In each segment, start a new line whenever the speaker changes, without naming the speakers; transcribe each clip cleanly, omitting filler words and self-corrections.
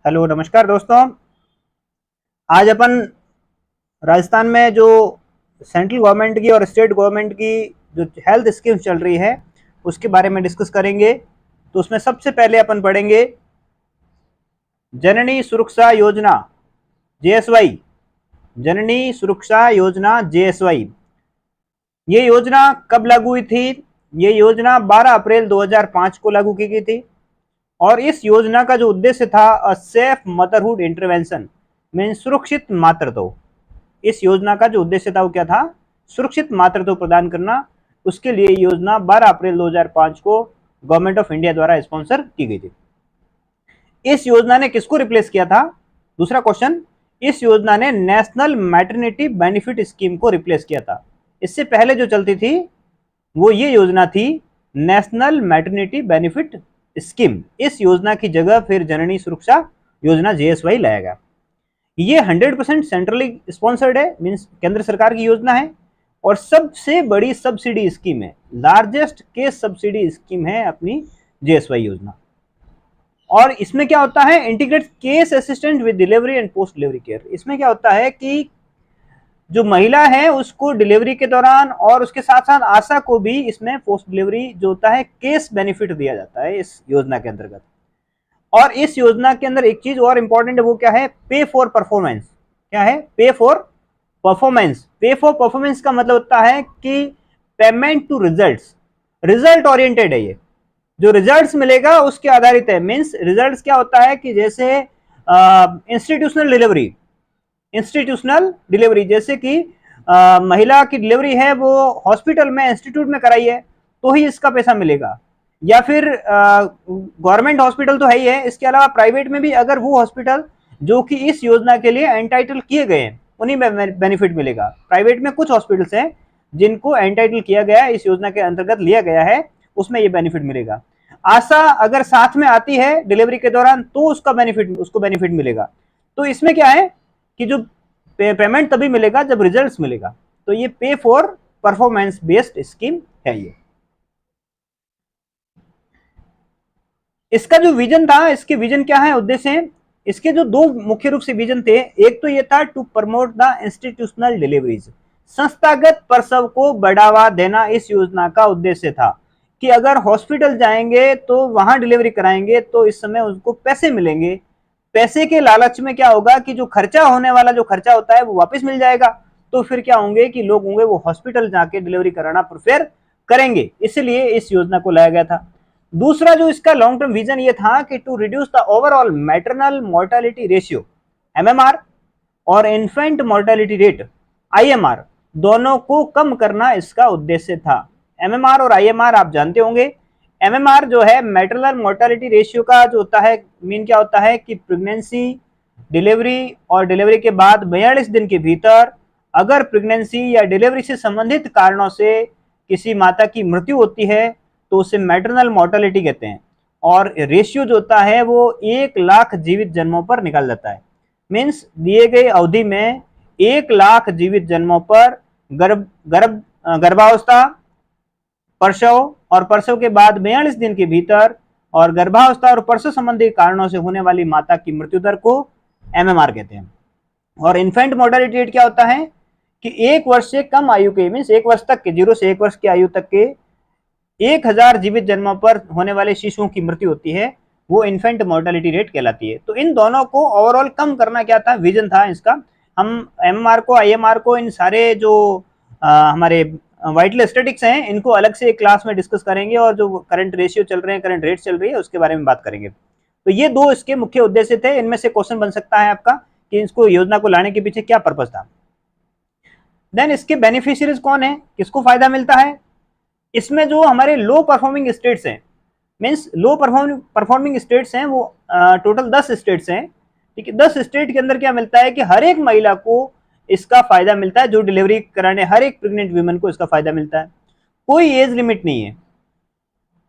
Hello नमस्कार दोस्तों। आज अपन राजस्थान में जो सेंट्रल गवर्नमेंट की और स्टेट गवर्नमेंट की जो हेल्थ स्कीम चल रही है उसके बारे में डिस्कस करेंगे। तो उसमें सबसे पहले अपन पढ़ेंगे जननी सुरक्षा योजना जेएसवाई। जननी सुरक्षा योजना जेएसवाई ये योजना कब लागू हुई थी? ये योजना 12 अप्रैल 2005 को लागू की गई थी और इस योजना का जो उद्देश्य था a safe motherhood intervention mean सुरक्षित मातृत्व। इस योजना का जो उद्देश्य था वो क्या था? सुरक्षित मातृत्व प्रदान करना। उसके लिए योजना 12 अप्रैल 2005 को गवर्नमेंट ऑफ इंडिया द्वारा स्पॉन्सर की गई थी। इस योजना ने किसको रिप्लेस किया था? दूसरा क्वेश्चन, इस योजना ने नेशनल मैटरनिटी बेनिफिट स्कीम को रिप्लेस किया था। इससे पहले जो चलती थी वो ये योजना थी नेशनल मैटरनिटी बेनिफिट स्कीम। इस योजना की जगह फिर जननी सुरक्षा योजना जेएसवाई लाया गया। ये 100% सेंट्रली स्पॉन्सर्ड है, मींस केंद्र सरकार की योजना है और सबसे बड़ी सब्सिडी स्कीम है, लार्जेस्ट केस सब्सिडी स्कीम है अपनी जेएसवाई योजना। और इसमें क्या होता है? Integrate case assistant with delivery and post delivery care. इसमें क्या होता है कि जो महिला है उसको डिलीवरी के दौरान और उसके साथ साथ आशा को भी इसमें पोस्ट डिलीवरी जो होता है केस बेनिफिट दिया जाता है इस योजना के अंतर्गत। और इस योजना के अंदर एक चीज और इंपॉर्टेंट है, वो क्या है? Pay for performance. क्या है? Pay for performance. Pay for performance का मतलब होता है कि payment to results, result oriented है। ये जो रिजल्ट्स मिलेगा उसके आधारित है। मींस रिजल्ट्स क्या होता है कि जैसे इंस्टीट्यूशनल डिलीवरी, इंस्टीट्यूशनल डिलीवरी जैसे कि महिला की डिलीवरी है वो हॉस्पिटल में इंस्टीट्यूट में कराई है तो ही इसका पैसा मिलेगा, या फिर गवर्नमेंट हॉस्पिटल तो है ही है, इसके अलावा प्राइवेट में भी अगर वो हॉस्पिटल जो कि इस योजना के लिए एंटाइटल किए गए हैं उन्हीं में बेनिफिट मिलेगा। प्राइवेट में कुछ हॉस्पिटल्स हैं जिनको एंटाइटल किया गया है, इस योजना के अंतर्गत लिया गया है, उसमें ये बेनिफिट मिलेगा। आशा अगर साथ में आती है डिलीवरी के दौरान तो उसको बेनिफिट मिलेगा। तो इसमें क्या है कि जो पेमेंट तभी मिलेगा जब रिजल्ट्स मिलेगा। तो ये पे फॉर परफॉर्मेंस बेस्ड स्कीम है। ये इसका जो विजन था, इसके विजन क्या है, उद्देश्य है, इसके जो दो मुख्य रूप से विजन थे, एक तो ये था to promote the institutional deliveries, संस्थागत प्रसव को बढ़ावा देना इस योजना का उद्देश्य था कि अगर हॉस्पिटल जाएंगे तो वहां डिलीवरी कराएंगे तो इस समय उनको पैसे मिलेंगे। पैसे के लालच में क्या होगा कि जो खर्चा होने वाला जो खर्चा होता है वो वापस मिल जाएगा, तो फिर क्या होंगे कि लोग होंगे वो हॉस्पिटल जाके डिलीवरी कराना प्रेफर करेंगे, इसलिए इस योजना को लाया गया था। दूसरा जो इसका लॉन्ग टर्म विजन ये था कि to reduce the overall maternal mortality ratio MMR और इन्फेंट मोर्टेलिटी रेट आईएमआर, दोनों को कम करना इसका उद्देश्य था। एमएमआर और आईएमआर आप जानते होंगे। एमएमआर जो है मैटरनल मोर्टेलिटी रेशियो का जो होता है मीन क्या होता है कि प्रेगनेंसी, डिलीवरी और डिलीवरी के बाद 42 दिन के भीतर अगर प्रेगनेंसी या डिलीवरी से संबंधित कारणों से किसी माता की मृत्यु होती है तो उसे मैटरनल मोर्टेलिटी कहते हैं। और रेशियो जो होता है वो 1 लाख जीवित जन्मों पर निकाल जाता है। मीन्स दिए गए अवधि में 1 लाख जीवित जन्मों पर गर्भावस्था, प्रसव और प्रसव के बाद 42 दिन के भीतर और गर्भावस्था और प्रसव संबंधी कारणों से होने वाली माता की मृत्यु दर को एमएमआर कहते हैं। और इन्फेंट मोर्टेलिटी रेट क्या होता है कि 1 वर्ष से कम आयु के, मीन्स 1 वर्ष तक के, 0 से 1 वर्ष की आयु तक के 1000 जीवित जन्मों पर होने वाले शिशुओं की मृत्यु होती है, वो इन्फेंट मोर्टेलिटी रेट कहलाती है। तो इन दोनों को ओवरऑल कम करना क्या था, विजन था इसका। हम एमएमआर को, आईएमआर को, इन सारे जो हमारे वाइटल स्टैटिक्स हैं इनको अलग से एक क्लास में डिस्कस करेंगे और जो करंट रेशियो चल रहे हैं, करंट रेट चल रही है, उसके बारे में बात करेंगे। तो ये दो इसके मुख्य उद्देश्य थे। इनमें से क्वेश्चन बन सकता है आपका कि इसको योजना को लाने के पीछे क्या पर्पस था। देन इसके बेनिफिशियरीज कौन है, किसको फायदा मिलता है? इसमें जो हमारे लो परफॉर्मिंग स्टेट्स हैं, मीन्स लो परफॉर्मिंग स्टेट्स हैं, वो टोटल 10 स्टेट्स हैं, ठीक है। 10 स्टेट के अंदर क्या मिलता है कि हर एक महिला को इसका फायदा मिलता है, जो डिलीवरी कराने हर एक प्रेग्नेंट वीमेन को इसका फायदा मिलता है। कोई एज लिमिट नहीं है,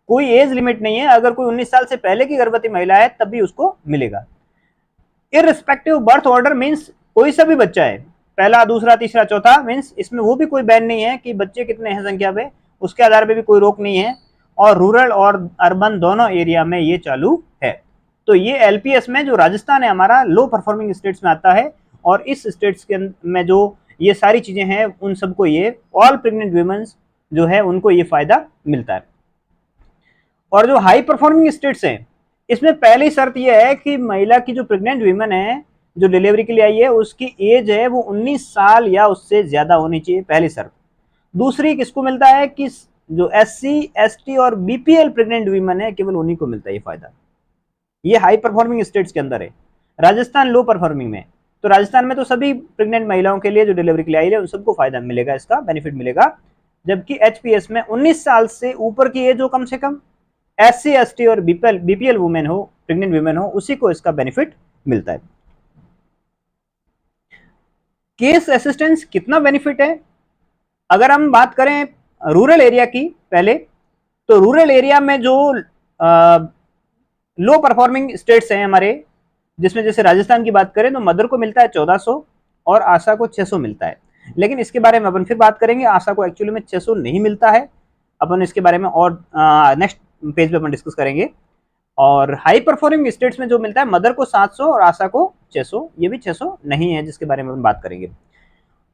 कोई एज लिमिट नहीं है। अगर कोई 19 साल से पहले की गर्भवती महिला है तब भी उसको मिलेगा। इररिस्पेक्टिव बर्थ ऑर्डर, मीन्स कोई सा भी बच्चा है, पहला, दूसरा, तीसरा, चौथा, मीन्स इसमें वो भी कोई बैन नहीं है कि बच्चे कितने हैं संख्या पे, उसके आधार पे भी कोई रोक नहीं है। और रूरल और अर्बन दोनों एरिया में ये चालू है। तो ये एलपीएस में जो राजस्थान है हमारा लो परफॉर्मिंग स्टेट्स में आता है, और इस स्टेट्स के में जो ये सारी चीजें हैं उन सबको ये ऑल प्रेग्नेंट वीमेंस जो है उनको ये फायदा मिलता है। और जो हाई परफॉर्मिंग स्टेट्स हैं इसमें पहली शर्त यह है कि महिला की जो प्रेग्नेंट वीमेन है जो डिलीवरी के लिए आई है उसकी एज है वो 19 साल या उससे ज्यादा होनी चाहिए, पहली शर्त। दूसरी किसको मिलता है कि जो एससी एसटी और बीपीएल प्रेग्नेंट वीमेन है केवल उन्हीं को मिलता है ये फायदा। ये हाई परफॉर्मिंग स्टेट्स के अंदर है, राजस्थान लो परफॉर्मिंग में। तो राजस्थान में तो सभी प्रेग्नेंट महिलाओं के लिए जो डिलीवरी के लिए आई है उन सबको फायदा मिलेगा, इसका बेनिफिट मिलेगा। जबकि एचपीएस में 19 साल से ऊपर की एज हो कम से कम, एससी एसटी और बीपीएल वुमेन हो, प्रेग्नेंट वुमेन हो, उसी को इसका बेनिफिट मिलता है। केस असिस्टेंस कितना बेनिफिट है, अगर हम बात करें रूरल एरिया की पहले, तो रूरल एरिया में जो लो परफॉर्मिंग स्टेट्स हैं हमारे, जिसमें जैसे राजस्थान की बात करें तो मदर को मिलता है 1400 और आशा को 600 मिलता है। लेकिन इसके बारे में अपन फिर बात करेंगे, आशा को एक्चुअली में 600 नहीं मिलता है, अपन इसके बारे में और नेक्स्ट पेज पे अपन डिस्कस करेंगे। और हाई परफॉर्मिंग स्टेट्स में जो मिलता है मदर को 700 और आशा को 600, ये भी 600 नहीं है, जिसके बारे में अपन बात करेंगे।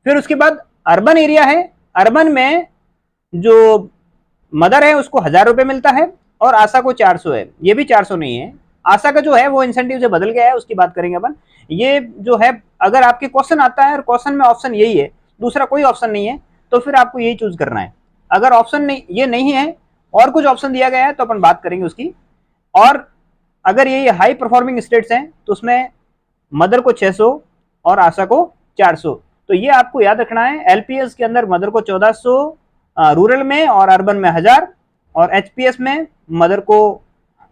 फिर उसके बाद अर्बन एरिया है, अर्बन में जो मदर है उसको 1000 रुपए मिलता है और आशा को 400 है, ये भी 400 नहीं है। आशा का जो है वो इंसेंटिव से बदल गया है, उसकी बात करेंगे अपन। ये जो है अगर आपके क्वेश्चन आता है और क्वेश्चन में ऑप्शन यही है, दूसरा कोई ऑप्शन नहीं है, तो फिर आपको यही चूज करना है। अगर ऑप्शन नहीं, ये नहीं है और कुछ ऑप्शन दिया गया है तो अपन बात करेंगे उसकी। और अगर ये हाई परफॉर्मिंग स्टेट्स हैं तो उसमें मदर को 600 और आशा को 400, तो ये आपको याद रखना है। एलपीएस के अंदर मदर को 1400 रूरल में और अर्बन में 1000, और एचपीएस में मदर को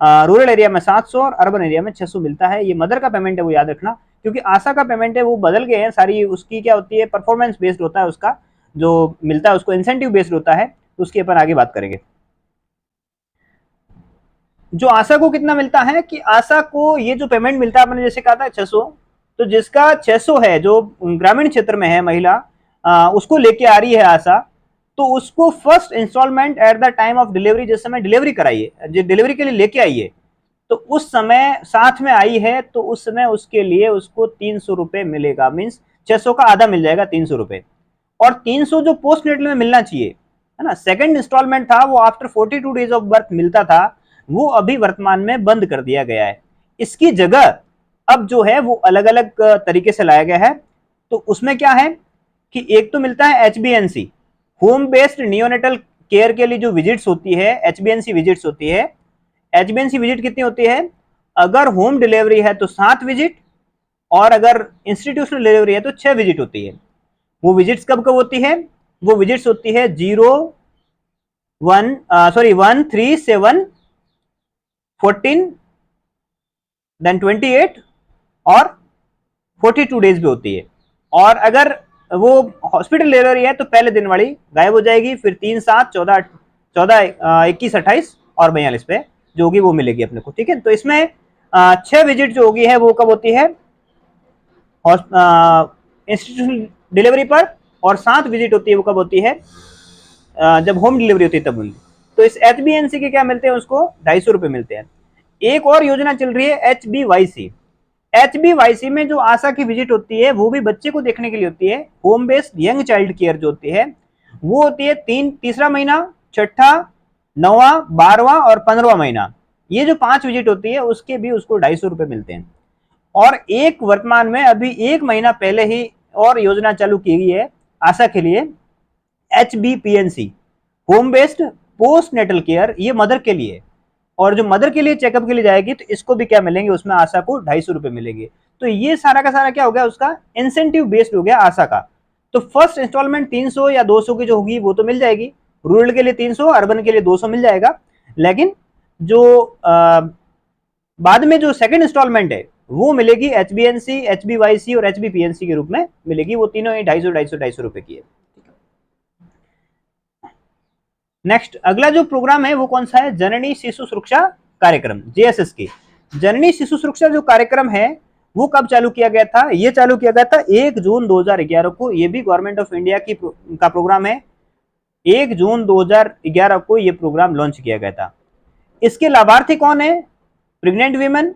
रूरल एरिया में 700 और अर्बन एरिया में 600 मिलता है। ये मदर का पेमेंट है वो याद रखना, क्योंकि आशा का पेमेंट है वो बदल गए हैं सारी, उसकी क्या होती है परफॉर्मेंस बेस्ड होता है, उसका जो मिलता है उसको इंसेंटिव बेस्ड होता है, तो उसकी अपन आगे बात करेंगे। जो आशा को कितना मिलता है कि आशा को ये जो पेमेंट मिलता है, अपने जैसे कहा था 600, तो जिसका 600 है जो ग्रामीण क्षेत्र में है महिला, उसको लेके आ रही है आशा, तो उसको first installment at the time of delivery, जिस समय डिलीवरी कराइए, डिलीवरी के लिए लेके आइए, तो उस समय साथ में आई है, तो उस समय उसके लिए उसको 300 रुपए मिलेगा, मीन्स 600 का आधा मिल जाएगा 300 रुपए। और 300 जो पोस्ट नेटल में मिलना चाहिए है ना, सेकंड इंस्टॉलमेंट था वो आफ्टर 42 डेज ऑफ बर्थ मिलता था, वो अभी वर्तमान में बंद कर दिया गया है। इसकी जगह अब जो है वो अलग अलग तरीके से लाया गया है। तो उसमें क्या है कि एक तो मिलता है एचबीएनसी, होम बेस्ड नियोनेटल केयर के लिए जो विजिट्स होती है, एचबीएनसी विजिट्स होती है। एचबीएनसी विजिट कितनी होती है, अगर होम डिलीवरी है तो 7 विजिट, और अगर इंस्टीट्यूशनल डिलीवरी है तो 6 विजिट होती है। वो विजिट्स कब कब होती है, वो विजिट्स होती है 1, 3, 7, 14, देन 28 और 42 डेज भी होती है। और अगर वो हॉस्पिटल डिलीवरी है तो पहले दिन वाली गायब हो जाएगी, फिर 3, 7, 14, 21, 28 और 42 पे जो होगी वो मिलेगी अपने को, ठीक है। तो इसमें 6 विजिट जो होगी है वो कब होती है, इंस्टीट्यूशनल डिलीवरी पर, और 7 विजिट होती है वो कब होती है, जब होम डिलीवरी होती है तब होंगी। तो इस एचबीएनसी के क्या मिलते हैं, उसको 250 रुपए मिलते हैं। एक और योजना चल रही है एचबीवाईसी। एचबीवाईसी में जो आशा की विजिट होती है वो भी बच्चे को देखने के लिए होती है, home based young child care जो होती है वो होती है तीसरा महीना, छठा, 9वां, 12वां और 15वां महीना। ये जो 5 विजिट होती है उसके भी उसको 250 रुपए मिलते हैं। और एक वर्तमान में अभी 1 महीना पहले ही और योजना चालू की गई है आशा के लिए, HBPNC, home based post natal care, ये मदर के लिए। और जो मदर के लिए चेकअप के लिए जाएगी तो इसको भी क्या मिलेंगे, उसमें आशा को 250 रुपए मिलेंगे। तो ये सारा का सारा क्या हो गया, उसका इंसेंटिव बेस्ड हो गया आशा का। तो फर्स्ट इंस्टॉलमेंट 300 या 200 की जो होगी वो तो मिल जाएगी, रूरल के लिए 300, अर्बन के लिए 200 मिल जाएगा। लेकिन जो बाद में जो सेकंड इंस्टॉलमेंट है वो मिलेगी HBNC, HBYC और HBPNC के रूप में मिलेगी, वो तीनों ही 250 रुपए की है। नेक्स्ट अगला जो प्रोग्राम है वो कौन सा है, जननी शिशु सुरक्षा कार्यक्रम, JSS की। जननी शिशु सुरक्षा जो कार्यक्रम है वो कब चालू किया गया था, ये चालू किया गया था 1 जून 2011 को। ये भी गवर्नमेंट ऑफ इंडिया की का प्रोग्राम है। 1 जून 2011 को ये प्रोग्राम लॉन्च किया गया था। इसके लाभार्थी कौन है, प्रेग्नेंट वीमेन,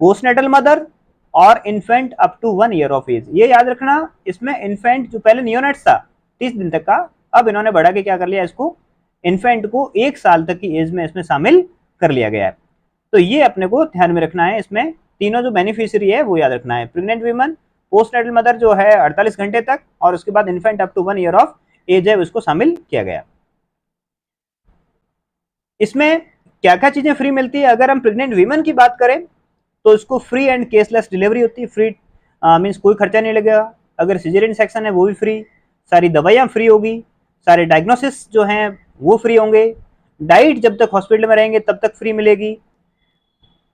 पोस्टनेटल मदर और infant up to 1 year of age. ये याद रखना, इसमें इन्फेंट जो पहले नियोनेट्स था 30 दिन तक का, अब इन्होंने बढ़ा के क्या कर लिया, इसको इन्फेंट को 1 साल तक की एज में इसमें शामिल कर लिया गया है। तो ये अपने को ध्यान में रखना है, इसमें तीनों जो बेनिफिशियरी है वो याद रखना है, प्रेग्नेंट वीमन, पोस्टनेटल मदर जो है 48 घंटे तक, और उसके बाद infant up to 1 year of age है उसको शामिल किया गया। इसमें क्या क्या चीजें फ्री मिलती है, अगर हम प्रेग्नेंट वीमन की बात करें तो इसको फ्री एंड केसलेस डिलीवरी होती है, फ्री मीन्स कोई खर्चा नहीं लगेगा, अगर सिजेरियन सेक्शन है वो भी फ्री, सारी दवाइयाँ फ्री होगी, सारे डायग्नोसिस जो हैं वो फ्री होंगे, डाइट जब तक हॉस्पिटल में रहेंगे तब तक फ्री मिलेगी,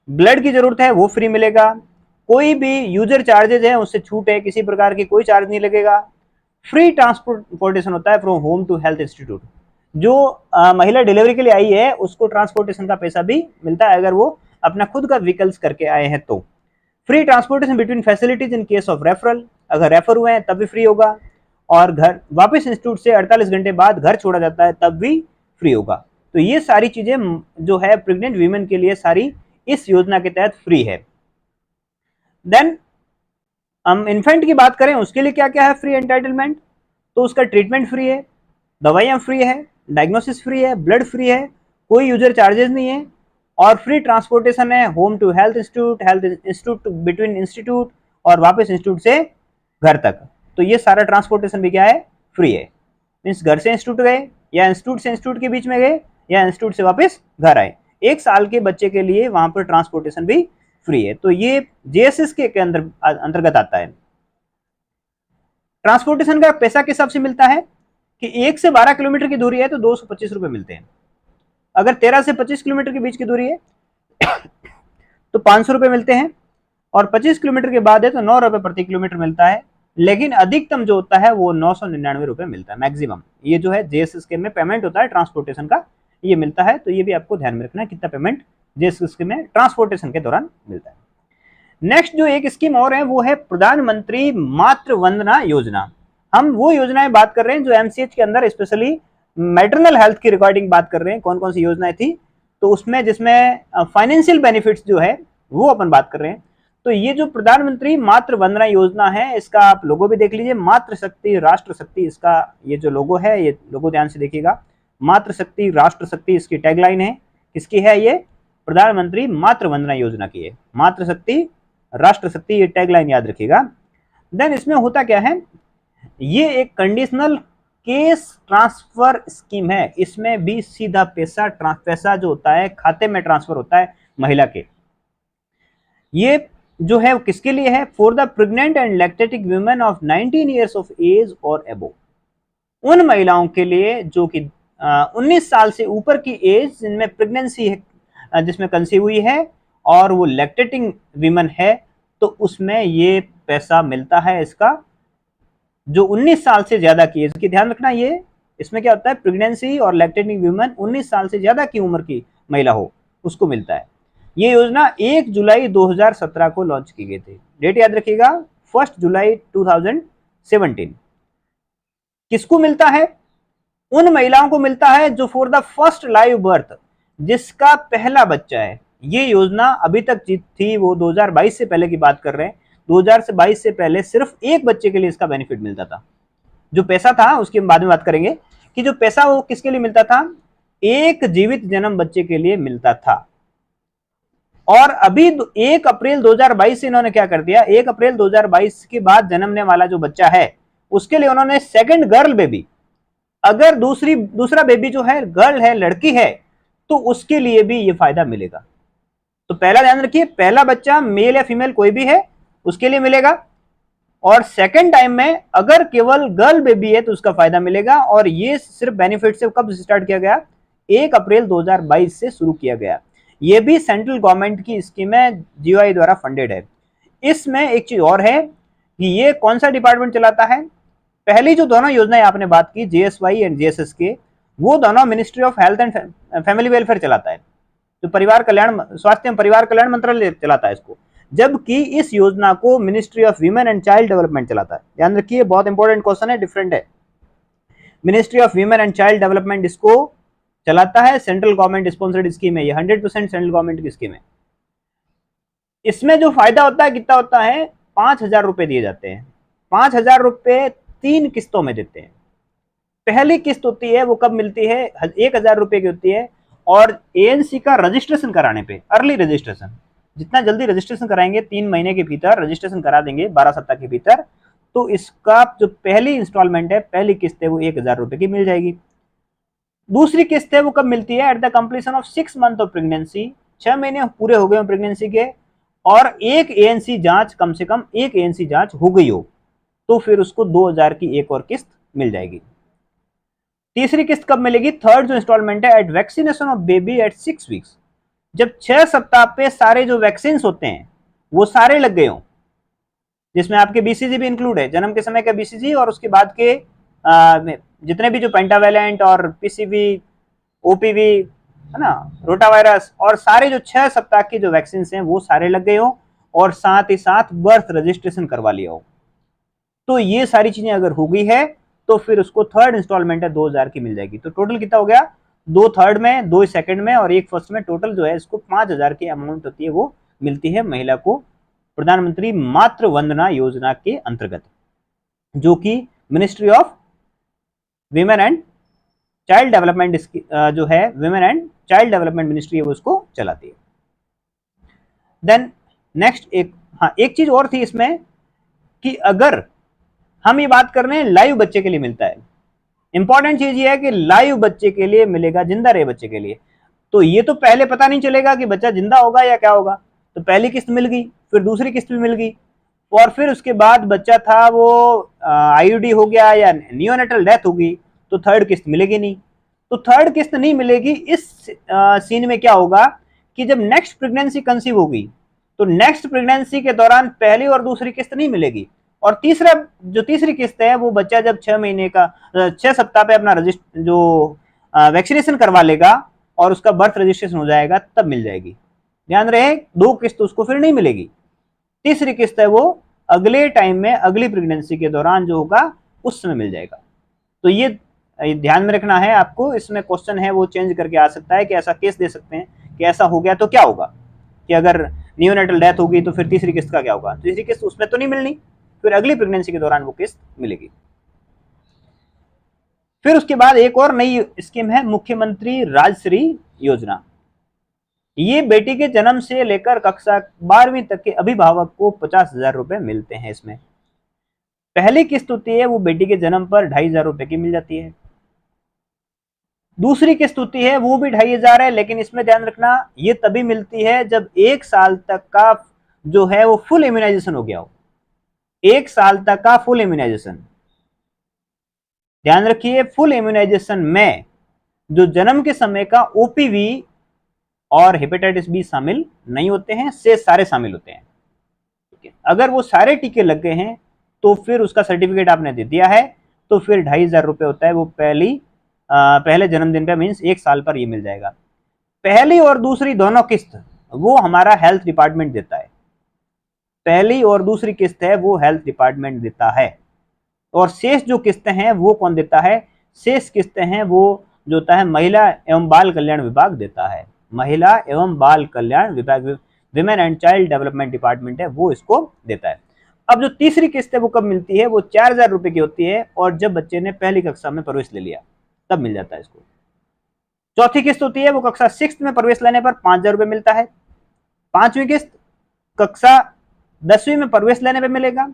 ब्लड की जरूरत है वो फ्री मिलेगा, कोई भी यूजर चार्जेज है उससे छूट है, किसी प्रकार की कोई चार्ज नहीं लगेगा, फ्री ट्रांसपोर्टेशन होता है from home to health institute, जो महिला डिलीवरी के लिए आई है उसको ट्रांसपोर्टेशन का पैसा भी मिलता है अगर वो अपना खुद का व्हीकल्स करके आए हैं तो। Free transportation between facilities in case of referral, अगर रेफर हुए हैं तब भी फ्री होगा, और घर वापस इंस्टीट्यूट से 48 घंटे बाद घर छोड़ा जाता है तब भी फ्री होगा। तो ये सारी चीजें जो है प्रेग्नेंट वीमेन के लिए सारी इस योजना के तहत फ्री है। देन हम इन्फेंट की बात करें उसके लिए क्या क्या है फ्री एंटाइटलमेंट, तो उसका ट्रीटमेंट फ्री है, दवाइयाँ फ्री है, डायग्नोसिस फ्री है, ब्लड फ्री है, कोई यूजर चार्जेस नहीं है, और फ्री ट्रांसपोर्टेशन है home to health institute between institute और वापस इंस्टीट्यूट से घर तक। तो ये सारा ट्रांसपोर्टेशन भी क्या है, फ्री है, मीन्स घर से इंस्टीट्यूट गए या इंस्टीट्यूट से इंस्टीट्यूट के बीच में गए या इंस्टीट्यूट से वापस घर आए, 1 साल के बच्चे के लिए वहां पर ट्रांसपोर्टेशन भी फ्री है। तो ये जेएसएस के अंतर्गत आता है। ट्रांसपोर्टेशन का पैसा किस हिसाब से मिलता है कि 1 से 12 किलोमीटर की दूरी है तो 225 रुपए मिलते हैं, अगर 13 से 25 किलोमीटर के बीच की दूरी है तो 500 रुपए मिलते हैं, और 25 किलोमीटर के बाद है तो 9 रुपए प्रति किलोमीटर मिलता है, लेकिन अधिकतम जो होता है वो 999 रुपए मिलता है मैक्सिमम। ये जो है जेएसएस स्कीम में पेमेंट होता है ट्रांसपोर्टेशन का, ये मिलता है, तो ये भी आपको ध्यान में रखना है कितना पेमेंट जेएसएस स्कीम में ट्रांसपोर्टेशन के दौरान मिलता है। नेक्स्ट जो एक स्कीम और है वो है प्रधानमंत्री मातृ वंदना योजना। हम वो योजनाएं बात कर रहे हैं जो एमसीएच के अंदर स्पेशली मैटरनल हेल्थ की रिगार्डिंग बात कर रहे हैं, कौन कौन सी योजनाएं थी, तो उसमें जिसमें फाइनेंशियल बेनिफिट्स जो है वो अपन बात कर रहे हैं। तो ये जो प्रधानमंत्री मातृ वंदना योजना है इसका आप लोगो भी देख लीजिए, मातृ शक्ति राष्ट्र शक्ति, इसका ये जो लोगो है ये लोगो ध्यान से देखिएगा, मातृ शक्ति राष्ट्र शक्ति इसकी टैगलाइन है, किसकी है, ये प्रधानमंत्री मातृ वंदना योजना की है, मातृ शक्ति राष्ट्र शक्ति, ये टैगलाइन याद रखिएगा। देन इसमें होता क्या है, ये एक कंडीशनल केस ट्रांसफर स्कीम है, इसमें भी सीधा पैसा जो होता है खाते में ट्रांसफर होता है महिला के। ये जो है किसके लिए है, for the pregnant and lactating women of 19 years of age और अबव, उन महिलाओं के लिए जो कि 19 साल से ऊपर की एज जिनमें प्रेगनेंसी है, जिसमें कंसीव हुई है और वो लैक्टेटिंग वीमन है, तो उसमें ये पैसा मिलता है इसका, जो 19 साल से ज्यादा की एज की, ध्यान रखना ये इसमें क्या होता है, प्रेगनेंसी और लैक्टेटिंग वीमन 19 साल से ज्यादा की उम्र की महिला हो उसको मिलता है। ये योजना 1 जुलाई 2017 को लॉन्च की गई थी, डेट याद रखिएगा 1 जुलाई 2017। किसको मिलता है, उन महिलाओं को मिलता है जो for the first live birth, जिसका पहला बच्चा है। ये योजना अभी तक थी वो 2022 से पहले की बात कर रहे हैं, 2022 से पहले सिर्फ एक बच्चे के लिए इसका बेनिफिट मिलता था। जो पैसा था उसके बाद में बात करेंगे कि जो पैसा वो किसके लिए मिलता था, एक जीवित जन्म बच्चे के लिए मिलता था। और अभी 1 अप्रैल 2022 से इन्होंने क्या कर दिया, 1 अप्रैल 2022 के बाद जन्मने वाला जो बच्चा है उसके लिए उन्होंने सेकंड गर्ल बेबी, अगर दूसरा बेबी जो है गर्ल है, लड़की है, तो उसके लिए भी ये फायदा मिलेगा। तो पहला ध्यान रखिए, पहला बच्चा मेल या फीमेल कोई भी है उसके लिए मिलेगा, और सेकंड टाइम में अगर केवल गर्ल बेबी है तो उसका फायदा मिलेगा। और ये सिर्फ बेनिफिट से कब स्टार्ट किया गया, 1 अप्रैल 2022 से शुरू किया गया। ये भी सेंट्रल गवर्नमेंट की स्कीम है, जीओआई द्वारा फंडेड है। इसमें एक चीज और है कि ये कौन सा डिपार्टमेंट चलाता है, पहली जो दोनों योजनाएं आपने बात की जेएसवाई एंड जेएसएस के, वो दोनों ministry of health and family welfare चलाता है, तो परिवार कल्याण, स्वास्थ्य एवं परिवार कल्याण मंत्रालय चलाता है इसको, जबकि इस योजना को ministry of women and child development चलाता है। ध्यान रखिए बहुत इंपॉर्टेंट क्वेश्चन है, डिफरेंट है। Ministry of women and child development इसको चलाता है, सेंट्रल गवर्नमेंट स्पॉन्सर्ड स्कीम है ये, 100% सेंट्रल गवर्नमेंट की स्कीम है। इसमें जो फायदा होता है कितना होता है, 5,000 रुपए दिए जाते हैं। 5,000 रुपए 3 किस्तों में देते हैं। पहली किस्त होती है वो कब मिलती है, 1,000 रुपए की होती है, और एएनसी का रजिस्ट्रेशन कराने पे, अर्ली रजिस्ट्रेशन, जितना जल्दी रजिस्ट्रेशन कराएंगे, 3 महीने के भीतर रजिस्ट्रेशन करा देंगे, 12 सप्ताह के भीतर, तो इसका जो पहली इंस्टॉलमेंट है, पहली किस्त है, वो 1,000 रुपए की मिल जाएगी। दूसरी किस्त है वो कब मिलती है, at the completion of 6 month of pregnancy, 6 महीने पूरे हो गए हो प्रेगनेंसी के, और एक एएनसी जांच, कम से कम एक एएनसी जांच हो गई हो, तो फिर उसको 2,000 की एक और किस्त मिल जाएगी। तीसरी किस्त कब मिलेगी, थर्ड जो इंस्टॉलमेंट है, at vaccination of baby at 6 weeks, जब 6 सप्ताह पे सारे जो वैक्सीन होते हैं वो सारे लग गए हो, जिसमें आपके बीसीजी भी इंक्लूड है, जन्म के समय का बीसीजी और उसके बाद के जितने भी जो पेंटावेलेंट और पीसीवी, ओपीवी, है ना, रोटावायरस, और सारे जो 6 सप्ताह की जो वैक्सीन हैं वो सारे लग गए हो, और साथ ही साथ बर्थ रजिस्ट्रेशन करवा लिया हो, तो ये सारी चीजें अगर हो गई है तो फिर उसको थर्ड इंस्टॉलमेंट है 2,000 की मिल जाएगी। तो टोटल कितना हो गया, 2 थर्ड में, 2 सेकंड में और 1 फर्स्ट में, टोटल जो है इसको 5,000 की अमाउंट होती है वो मिलती है महिला को, प्रधानमंत्री मातृ वंदना योजना के अंतर्गत, जो कि ministry of women and child development जो है, women and child development ministry है वो उसको चलाती है। देन नेक्स्ट एक चीज और थी इसमें, कि अगर हम ये बात कर रहे हैं लाइव बच्चे के लिए मिलता है, इंपॉर्टेंट चीज ये है कि लाइव बच्चे के लिए मिलेगा, जिंदा रहे बच्चे के लिए, तो ये तो पहले पता नहीं चलेगा कि बच्चा जिंदा होगा या क्या होगा, तो पहली किस्त मिल गई, फिर दूसरी किस्त भी मिल गई, और फिर उसके बाद बच्चा था वो आईयूडी हो गया या नियोनेटल डेथ होगी, तो थर्ड किस्त मिलेगी नहीं। तो थर्ड किस्त नहीं मिलेगी, इस सीन में क्या होगा कि जब नेक्स्ट प्रेगनेंसी कंसीव होगी तो नेक्स्ट प्रेगनेंसी के दौरान पहली और दूसरी किस्त नहीं मिलेगी, और तीसरा जो तीसरी किस्त है वो बच्चा जब 6 महीने का 6 सप्ताह पे अपना जो वैक्सीनेशन करवा लेगा और उसका बर्थ रजिस्ट्रेशन हो जाएगा तब मिल जाएगी। ध्यान रहे, 2 किस्त उसको फिर नहीं मिलेगी, तीसरी किस्त है वो अगले टाइम में, अगली प्रेगनेंसी के दौरान जो होगा उस समय मिल जाएगा। तो ये ध्यान में रखना है आपको, इसमें क्वेश्चन है वो चेंज करके आ सकता है कि ऐसा केस दे सकते हैं कि ऐसा हो गया तो क्या होगा, कि अगर नियोनेटल डेथ होगी तो फिर तीसरी किस्त का क्या होगा, तीसरी किस्त उसमें तो नहीं मिलनी, फिर अगली प्रेगनेंसी के दौरान वो किस्त मिलेगी। फिर उसके बाद एक और नई स्कीम है मुख्यमंत्री राजश्री योजना। ये बेटी के जन्म से लेकर कक्षा 12वीं तक के अभिभावक को 50,000 रुपए मिलते हैं। इसमें पहली किस्त होती है वो बेटी के जन्म पर 2,500 रुपए की मिल जाती है, दूसरी किस्त होती है वो भी 2,500 है, लेकिन इसमें ध्यान रखना ये तभी मिलती है जब 1 साल तक का जो है वो फुल इम्यूनाइजेशन हो गया हो, 1 साल तक का फुल इम्यूनाइजेशन। ध्यान रखिए, फुल इम्यूनाइजेशन में जो जन्म के समय का ओपीवी और हेपेटाइटिस बी शामिल नहीं होते हैं, से सारे शामिल होते हैं। अगर वो सारे टीके लग गए हैं तो फिर उसका सर्टिफिकेट आपने दे दिया है, तो फिर 2,500 रुपए होता है वो पहले जन्मदिन पे, मीन्स 1 साल पर ये मिल जाएगा। पहली और दूसरी दोनों किस्त वो हमारा हेल्थ डिपार्टमेंट देता है, पहली और दूसरी किस्त है वो हेल्थ डिपार्टमेंट देता है, और शेष जो किस्तें हैं वो कौन देता है, शेष किस्तें हैं वो जो होता है महिला एवं बाल कल्याण विभाग देता है, महिला एवं बाल कल्याण विभाग, women and child development department है वो इसको देता है। अब जो तीसरी किस्त है वो कब मिलती है, वो 4,000 रुपए की होती है, और जब बच्चे ने पहली कक्षा में प्रवेश ले लिया तब मिल जाता है इसको। चौथी किस्त होती है वो कक्षा 6 में प्रवेश लेने पर 5,000 रुपए मिलता है। पांचवी किस्त कक्षा 10वीं में प्रवेश लेने पे मिलेगा,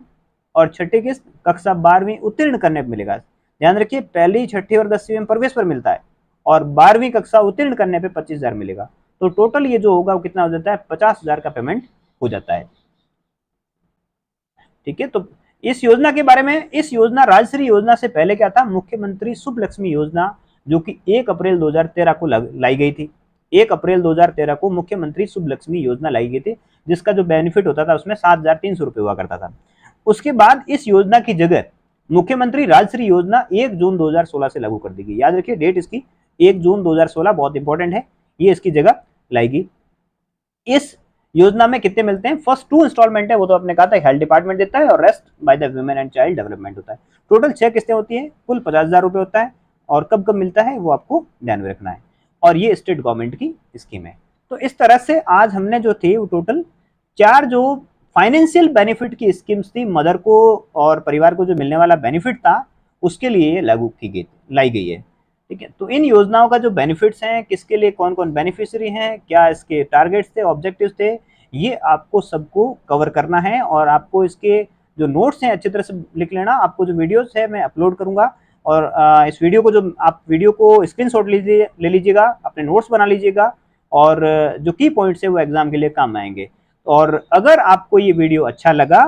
और छठी किस्त कक्षा 12वीं उत्तीर्ण करने पे मिलेगा। ध्यान रखिए, पहली, छठी और 10वीं में प्रवेश पर मिलता है, और 12वीं कक्षा उत्तीर्ण करने पे 25,000 मिलेगा। तो टोटल ये जो होगा वो कितना हो जाता है, 50,000 का पेमेंट हो जाता है। ठीक है, तो इस योजना के बारे में, इस योजना राजश्री योजना से पहले क्या था, मुख्यमंत्री शुभ लक्ष्मी योजना, जो कि 1 अप्रैल 2013 को लाई गई थी। 1 अप्रैल 2013 को मुख्यमंत्री शुभ लक्ष्मी योजना लाई गई थी, जिसका जो बेनिफिट होता था उसमें 7,300 रुपए हुआ करता था। उसके बाद इस योजना की जगह मुख्यमंत्री राजश्री योजना 1 जून 2016 से लागू कर दी गई। याद रखिए डेट इसकी 1 जून 2016 बहुत इंपॉर्टेंट है, ये इसकी जगह लाएगी। इस योजना में कितने मिलते हैं, फर्स्ट 2 इंस्टॉलमेंट है वो तो आपने कहा था हेल्थ डिपार्टमेंट देता है, और rest by the women and child development होता है। टोटल 6 किस्तें होती हैं, कुल 50,000 रुपए होता है, और कब कब मिलता है वो आपको ध्यान में रखना है, और ये स्टेट गवर्नमेंट की स्कीम है। तो इस तरह से आज हमने जो थी वो टोटल 4 जो फाइनेंशियल बेनिफिट की स्कीम्स थी, मदर को और परिवार को जो मिलने वाला बेनिफिट था उसके लिए लागू की गई लाई गई है। ठीक है, तो इन योजनाओं का जो बेनिफिट्स हैं, किसके लिए कौन कौन बेनिफिशियरी हैं, क्या इसके टारगेट्स थे, ऑब्जेक्टिव्स थे, ये आपको सबको कवर करना है। और आपको इसके जो नोट्स हैं अच्छी तरह से लिख लेना। आपको जो वीडियोस है मैं अपलोड करूंगा, और इस वीडियो को जो आप वीडियो को स्क्रीनशॉट लीजिए, ले लीजिएगा, अपने नोट्स बना लीजिएगा, और जो की पॉइंट्स है वो एग्जाम के लिए काम आएंगे। और अगर आपको ये वीडियो अच्छा लगा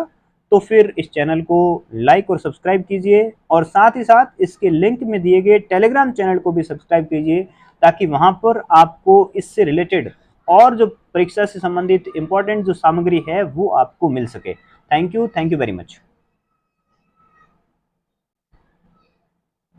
तो फिर इस चैनल को लाइक और सब्सक्राइब कीजिए, और साथ ही साथ इसके लिंक में दिए गए टेलीग्राम चैनल को भी सब्सक्राइब कीजिए, ताकि वहां पर आपको इससे रिलेटेड और जो परीक्षा से संबंधित इंपॉर्टेंट जो सामग्री है वो आपको मिल सके। Thank you very much.